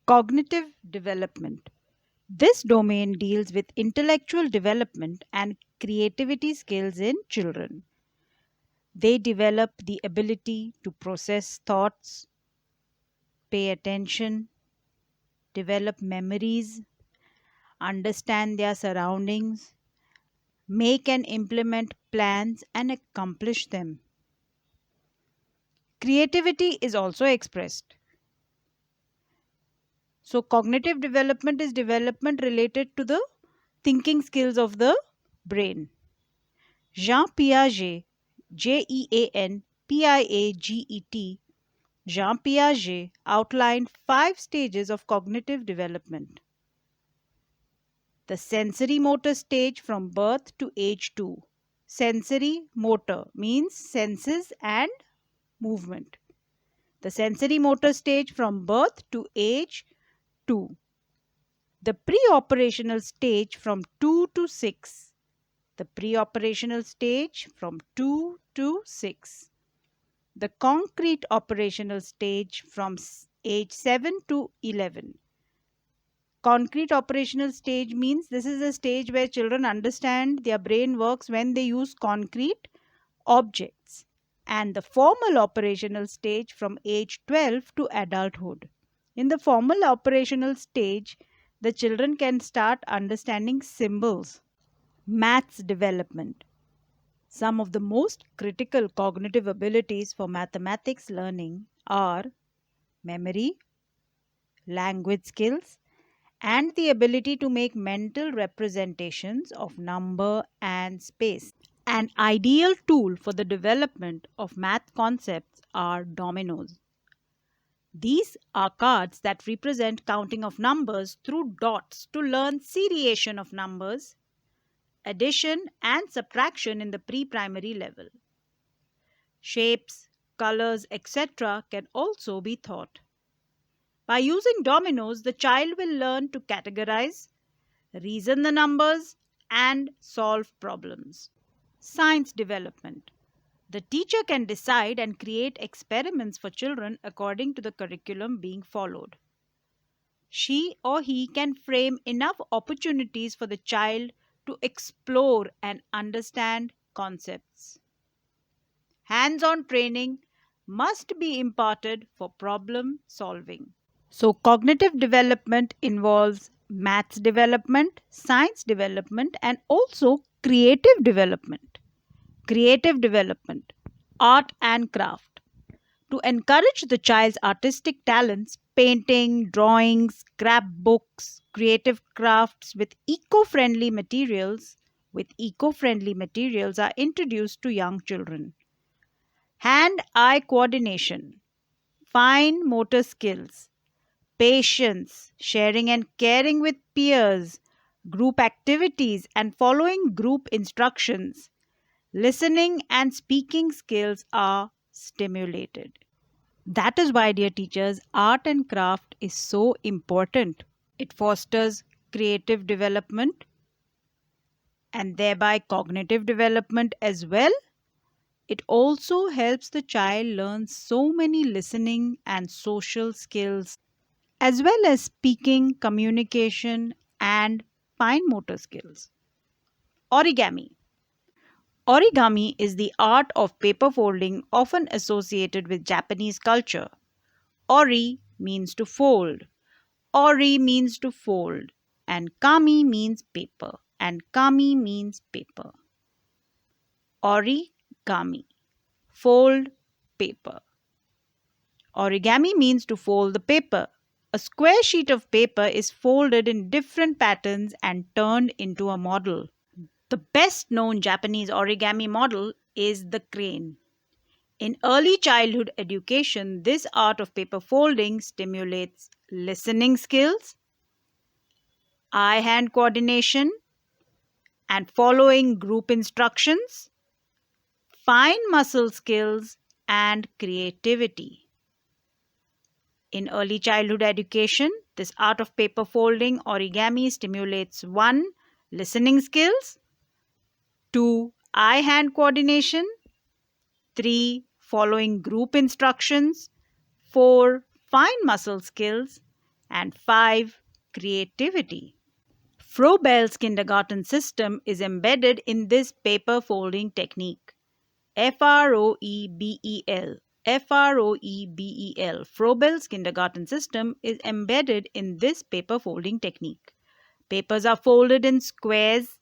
Cognitive development. This domain deals with intellectual development and creativity skills in children. They develop the ability to process thoughts, pay attention, develop memories, understand their surroundings, make and implement plans, and accomplish them. Creativity is also expressed. So, cognitive development is development related to the thinking skills of the brain. Jean Piaget, Jean Piaget, Jean Piaget outlined 5 stages of cognitive development. The sensory motor stage from birth to age 2. Sensory motor means senses and movement. The sensory motor stage from birth to age 2. The pre-operational stage from 2 to 6. The pre-operational stage from 2 to 6. The concrete operational stage from age 7 to 11. Concrete operational stage means this is a stage where children understand their brain works when they use concrete objects. And the formal operational stage from age 12 to adulthood. In the formal operational stage, the children can start understanding symbols. Maths development. Some of the most critical cognitive abilities for mathematics learning are memory, language skills, and the ability to make mental representations of number and space. An ideal tool for the development of math concepts are dominoes. These are cards that represent counting of numbers through dots to learn seriation of numbers, addition and subtraction in the pre-primary level. Shapes, colors, etc. can also be taught. By using dominoes, the child will learn to categorize, reason the numbers, and solve problems. Science development. The teacher can decide and create experiments for children according to the curriculum being followed. She or he can frame enough opportunities for the child to explore and understand concepts. Hands on training must be imparted for problem solving. So, cognitive development involves maths development, science development, and also creative development. Creative development, art and craft. To encourage the child's artistic talents, painting, drawing, scrapbooks, creative crafts with eco-friendly materials are introduced to young children. Hand-eye coordination, fine motor skills, patience, sharing and caring with peers, group activities and following group instructions, listening and speaking skills are stimulated. That is why, dear teachers, art and craft is so important. It fosters creative development and thereby cognitive development as well. It also helps the child learn so many listening and social skills, as well as speaking, communication, and fine motor skills. Origami. Origami is the art of paper folding often associated with Japanese culture. Ori means to fold. Ori means to fold. And kami means paper. And kami means paper. Origami. Fold paper. Origami means to fold the paper. A square sheet of paper is folded in different patterns and turned into a model. The best known Japanese origami model is the crane. In early childhood education, this art of paper folding stimulates listening skills, eye hand coordination, and following group instructions, fine muscle skills, and creativity. In early childhood education, this art of paper folding origami stimulates 1. Listening skills, 2. Eye hand coordination, 3. Following group instructions, 4. Fine muscle skills, And 5. Creativity. Froebel's kindergarten system is embedded in this paper folding technique. F-R-O-E-B-E-L. F-R-O-E-B-E-L. Froebel's kindergarten system is embedded in this paper folding technique. Papers are folded in squares,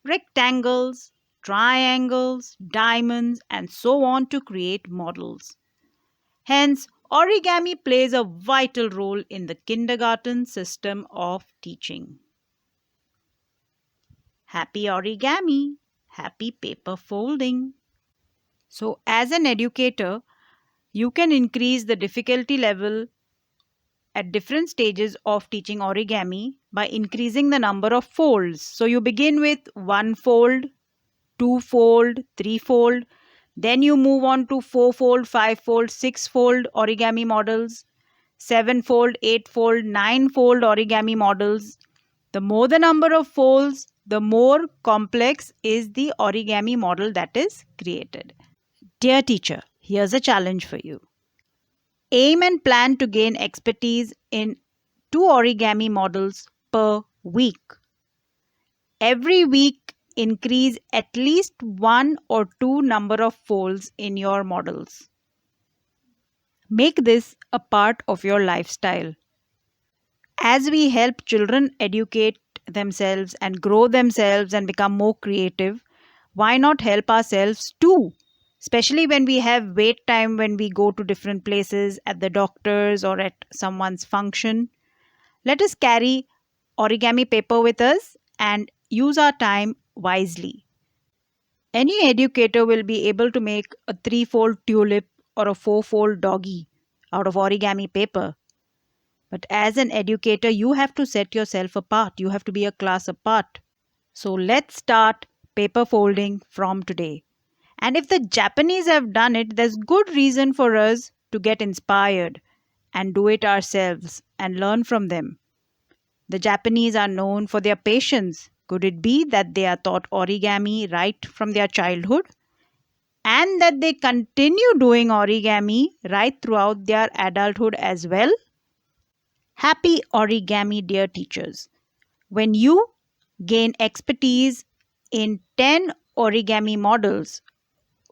rectangles, triangles, diamonds, and so on to create models. Hence, origami plays a vital role in the kindergarten system of teaching. Happy origami, happy paper folding. So, as an educator, you can increase the difficulty level at different stages of teaching origami by increasing the number of folds. So, you begin with 1 fold, 2 fold, 3 fold, then you move on to 4 fold, 5 fold, 6 fold origami models, 7 fold, 8 fold, 9 fold origami models. The more the number of folds, the more complex is the origami model that is created. Dear teacher, here's a challenge for you. Aim and plan to gain expertise in 2 origami models per week. Every week, increase at least 1 or 2 number of folds in your models. Make this a part of your lifestyle. As we help children educate themselves and grow themselves and become more creative, why not help ourselves too? Especially when we have wait time when we go to different places at the doctor's or at someone's function. Let us carry origami paper with us and use our time wisely. Any educator will be able to make a 3-fold tulip or a 4-fold doggy out of origami paper. But as an educator, you have to set yourself apart. You have to be a class apart. So let's start paper folding from today. And if the Japanese have done it, there's good reason for us to get inspired and do it ourselves and learn from them. The Japanese are known for their patience. Could it be that they are taught origami right from their childhood? And that they continue doing origami right throughout their adulthood as well? Happy origami, dear teachers. When you gain expertise in 10 origami models,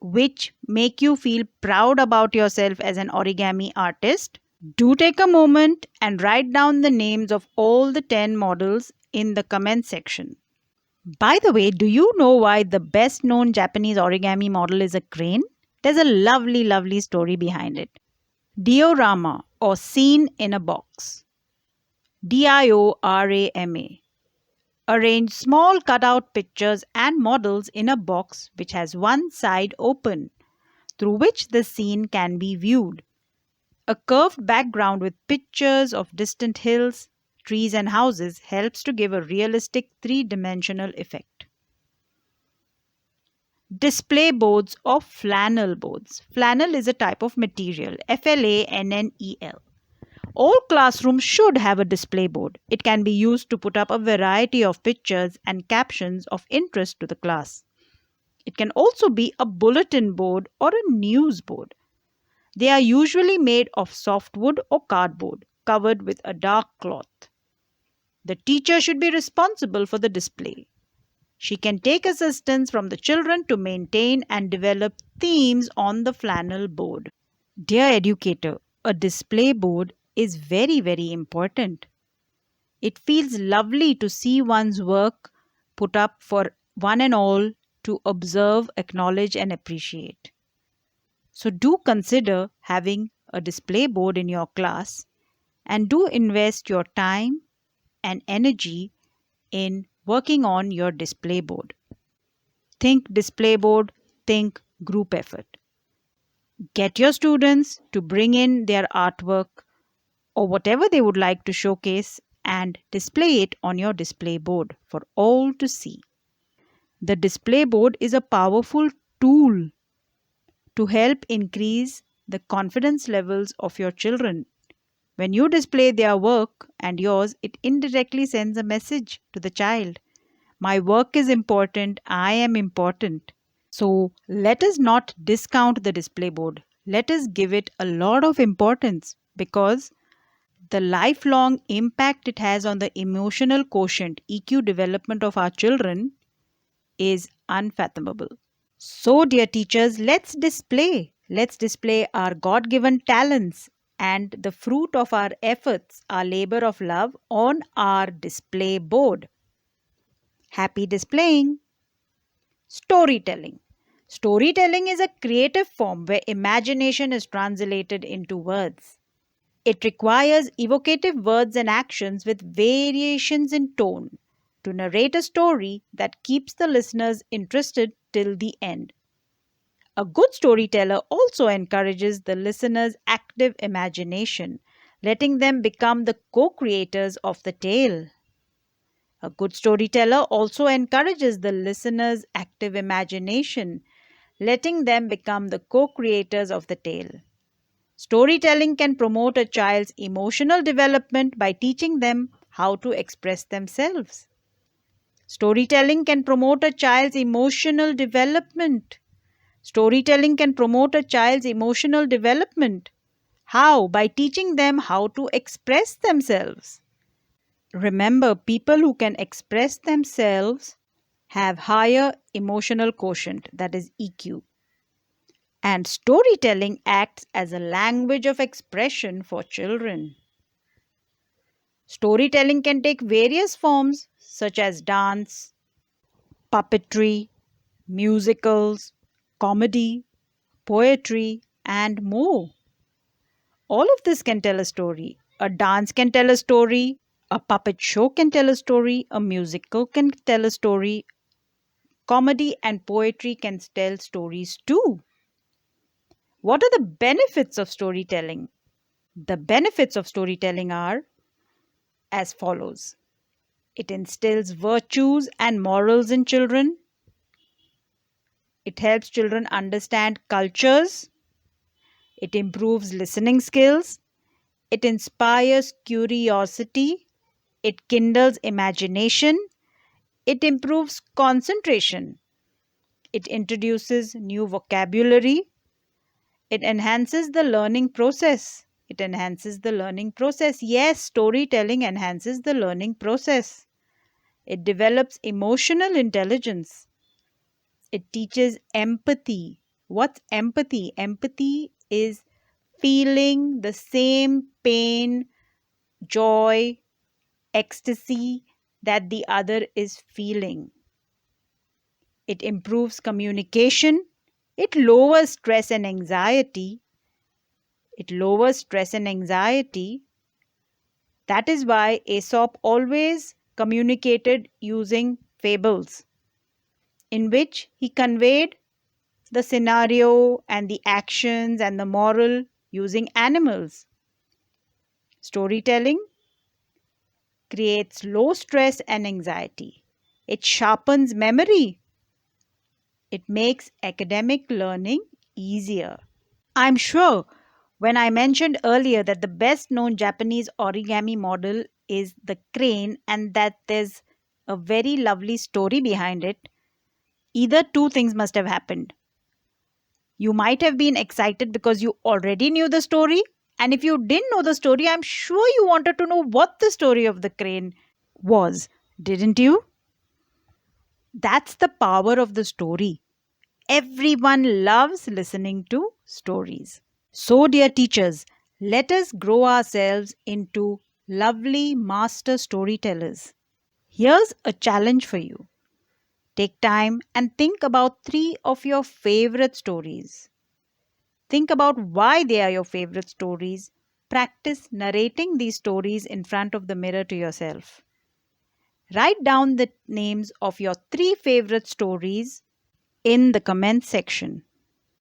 which make you feel proud about yourself as an origami artist, do take a moment and write down the names of all the 10 models in the comment section. By the way, do you know why the best known Japanese origami model is a crane? There's a lovely story behind it. Diorama, or scene in a box. Diorama. Arrange small cutout pictures and models in a box which has one side open, through which the scene can be viewed. A curved background with pictures of distant hills, trees and houses helps to give a realistic three-dimensional effect. Display boards or flannel boards. Flannel is a type of material, F-L-A-N-N-E-L. All classrooms should have a display board. It can be used to put up a variety of pictures and captions of interest to the class. It can also be a bulletin board or a news board. They are usually made of softwood or cardboard, covered with a dark cloth. The teacher should be responsible for the display. She can take assistance from the children to maintain and develop themes on the flannel board. Dear educator, a display board is very important. It feels lovely to see one's work put up for one and all to observe, acknowledge and appreciate. So do consider having a display board in your class and do invest your time and energy in working on your display board. Think display board, think group effort. Get your students to bring in their artwork or whatever they would like to showcase and display it on your display board for all to see. The display board is a powerful tool to help increase the confidence levels of your children. When you display their work and yours, it indirectly sends a message to the child. My work is important, I am important. So let us not discount the display board. Let us give it a lot of importance because The lifelong impact it has on the emotional quotient EQ development of our children is unfathomable. So, dear teachers, let's display our God given talents and the fruit of our efforts, our labor of love on our display board. Happy displaying! Storytelling. Storytelling is a creative form where imagination is translated into words. It requires evocative words and actions with variations in tone to narrate a story that keeps the listeners interested till the end. A good storyteller also encourages the listener's active imagination, letting them become the co creators of the tale. A good storyteller also encourages the listener's active imagination, letting them become the co creators of the tale. Storytelling can promote a child's emotional development by teaching them how to express themselves. Storytelling can promote a child's emotional development. Storytelling can promote a child's emotional development. How? By teaching them how to express themselves. Remember, people who can express themselves have higher emotional quotient, that is EQ. And storytelling acts as a language of expression for children. Storytelling can take various forms such as dance, puppetry, musicals, comedy, poetry, and more. All of this can tell a story. A dance can tell a story, a puppet show can tell a story, a musical can tell a story, comedy and poetry can tell stories too. What are the benefits of storytelling? The benefits of storytelling are as follows: it instills virtues and morals in children, it helps children understand cultures, it improves listening skills, it inspires curiosity, it kindles imagination, it improves concentration, it introduces new vocabulary, it enhances the learning process. It enhances the learning process. Yes, storytelling enhances the learning process. It develops emotional intelligence. It teaches empathy. What's empathy? Empathy is feeling the same pain, joy, ecstasy that the other is feeling. It improves communication. It lowers stress and anxiety. It lowers stress and anxiety. That is why Aesop always communicated using fables, in which he conveyed the scenario and the actions and the moral using animals. Storytelling creates low stress and anxiety. It sharpens memory. It makes academic learning easier. I'm sure when I mentioned earlier that the best known Japanese origami model is the crane and that there's a very lovely story behind it, either two things must have happened. You might have been excited because you already knew the story, and if you didn't know the story, I'm sure you wanted to know what the story of the crane was, didn't you? That's the power of the story. Everyone loves listening to stories. So, dear teachers, let us grow ourselves into lovely master storytellers. Here's a challenge for you. Take time and think about three of your favorite stories. Think about why they are your favorite stories. Practice narrating these stories in front of the mirror to yourself. Write down the names of your three favorite stories in the comment section.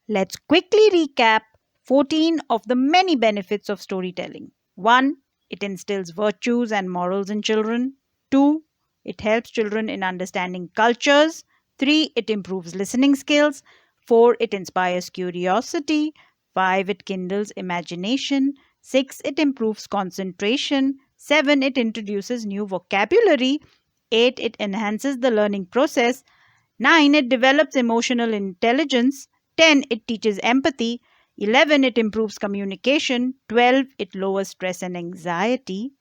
Let's quickly recap 14 of the many benefits of storytelling. 1. It instills virtues and morals in children. 2. It helps children in understanding cultures. 3. It improves listening skills. 4. It inspires curiosity. 5. It kindles imagination. 6. It improves concentration. 7. It introduces new vocabulary. 8. It enhances the learning process. 9. It develops emotional intelligence. 10. It teaches empathy. 11, it improves communication. 12, it lowers stress and anxiety.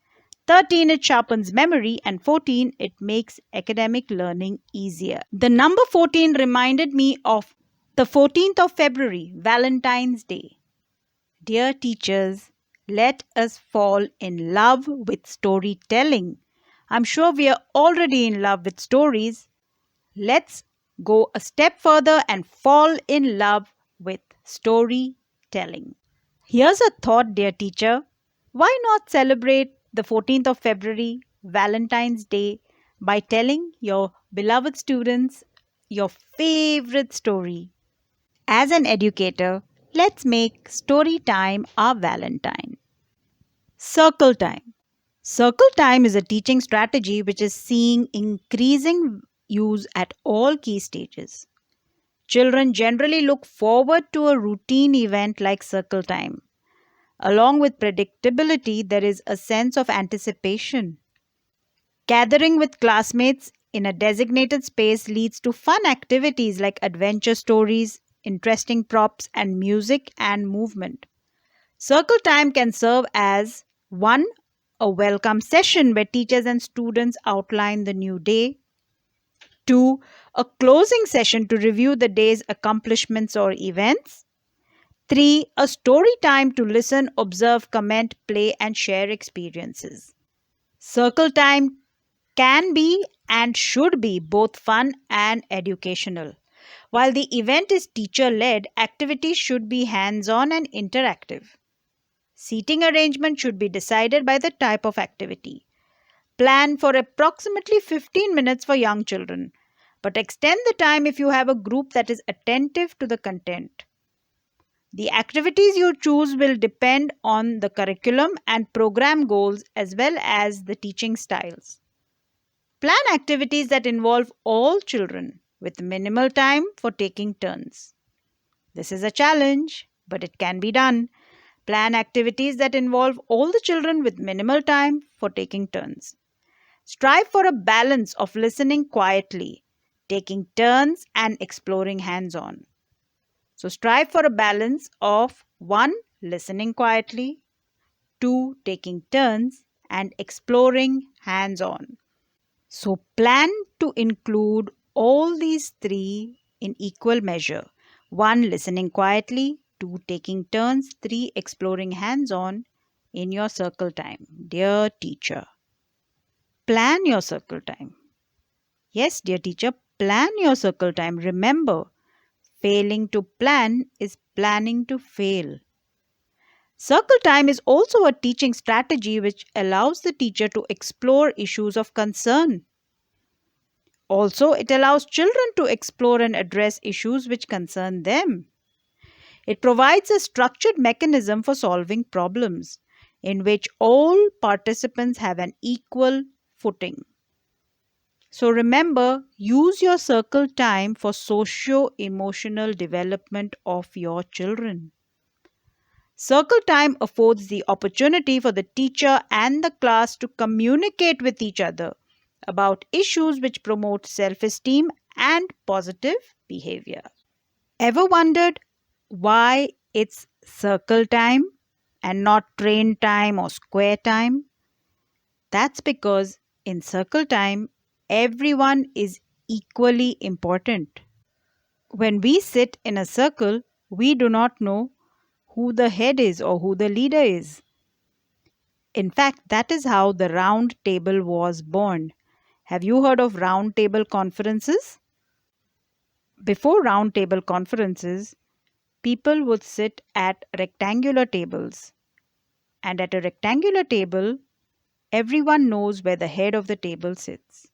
13, it sharpens memory. And 14, it makes academic learning easier. The number 14 reminded me of the 14th of February, Valentine's Day. Dear teachers, let us fall in love with storytelling. I'm sure we are already in love with stories. Let's go a step further and fall in love with storytelling. Here's a thought, dear teacher. Why not celebrate the 14th of February, Valentine's Day, by telling your beloved students your favorite story? As an educator, let's make story time our Valentine. Circle time. Circle time is a teaching strategy which is seeing increasing use at all key stages. Children generally look forward to a routine event like circle time. Along with predictability, there is a sense of anticipation. Gathering with classmates in a designated space leads to fun activities like adventure stories, interesting props, and music and movement. Circle time can serve as 1. A welcome session where teachers and students outline the new day. 2. A closing session to review the day's accomplishments or events. 3. A story time to listen, observe, comment, play, and share experiences. Circle time can be and should be both fun and educational. While the event is teacher led, activities should be hands on and interactive. Seating arrangement should be decided by the type of activity. Plan for approximately 15 minutes for young children, but extend the time if you have a group that is attentive to the content. The activities you choose will depend on the curriculum and program goals as well as the teaching styles. Plan activities that involve all children with minimal time for taking turns. This is a challenge, but it can be done. Plan activities that involve all the children with minimal time for taking turns. Strive for a balance of listening quietly, taking turns, and exploring hands on. So, strive for a balance of 1. Listening quietly, 2. Taking turns, and exploring hands on. So, plan to include all these three in equal measure. 1. Listening quietly, 2. Taking turns, 3. Exploring hands on in your circle time. Dear teacher, plan your circle time. Yes, dear teacher, plan your circle time. Remember, failing to plan is planning to fail. Circle time is also a teaching strategy which allows the teacher to explore issues of concern. Also, it allows children to explore and address issues which concern them. It provides a structured mechanism for solving problems in which all participants have an equal footing. So remember, use your circle time for socio-emotional development of your children. Circle time affords the opportunity for the teacher and the class to communicate with each other about issues which promote self-esteem and positive behavior. Ever wondered why it's circle time and not train time or square time? That's because in circle time, everyone is equally important. When we sit in a circle, we do not know who the head is or who the leader is. In fact, that is how the round table was born. Have you heard of round table conferences? Before round table conferences, people would sit at rectangular tables. And at a rectangular table, everyone knows where the head of the table sits.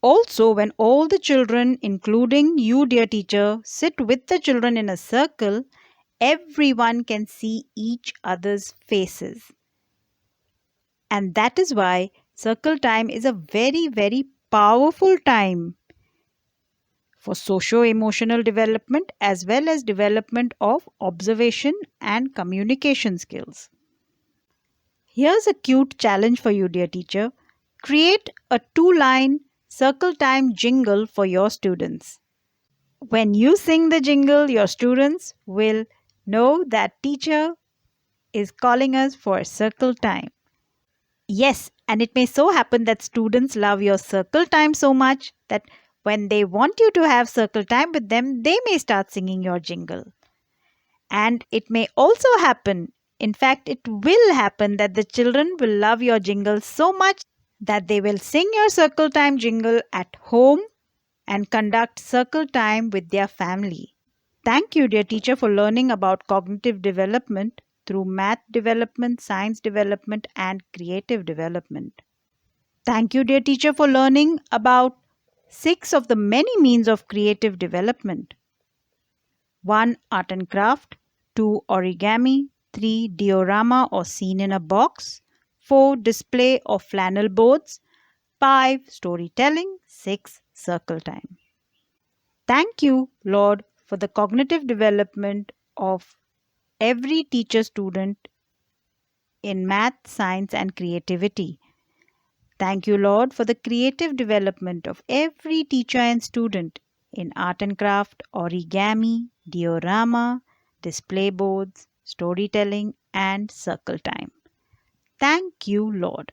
Also, when all the children, including you, dear teacher, sit with the children in a circle, everyone can see each other's faces. And that is why circle time is a very, very powerful time for socio-emotional development as well as development of observation and communication skills. Here's a cute challenge for you, dear teacher. Create a 2-line circle time jingle for your students. When you sing the jingle, your students will know that teacher is calling us for circle time. Yes, and it may so happen that students love your circle time so much that when they want you to have circle time with them, they may start singing your jingle. And it may also happen, in fact, it will happen that the children will love your jingle so much that they will sing your circle time jingle at home and conduct circle time with their family. Thank you, dear teacher, for learning about cognitive development through math development, science development, and creative development. Thank you, dear teacher, for learning about 6 of the many means of creative development. 1. Art and craft. 2. Origami. 3. Diorama or scene in a box. 4. Display of flannel boards. 5. Storytelling. 6. Circle time. Thank you, Lord, for the cognitive development of every teacher student in math, science, and creativity. Thank you, Lord, for the creative development of every teacher and student in art and craft, origami, diorama, display boards, storytelling, and circle time. Thank you, Lord.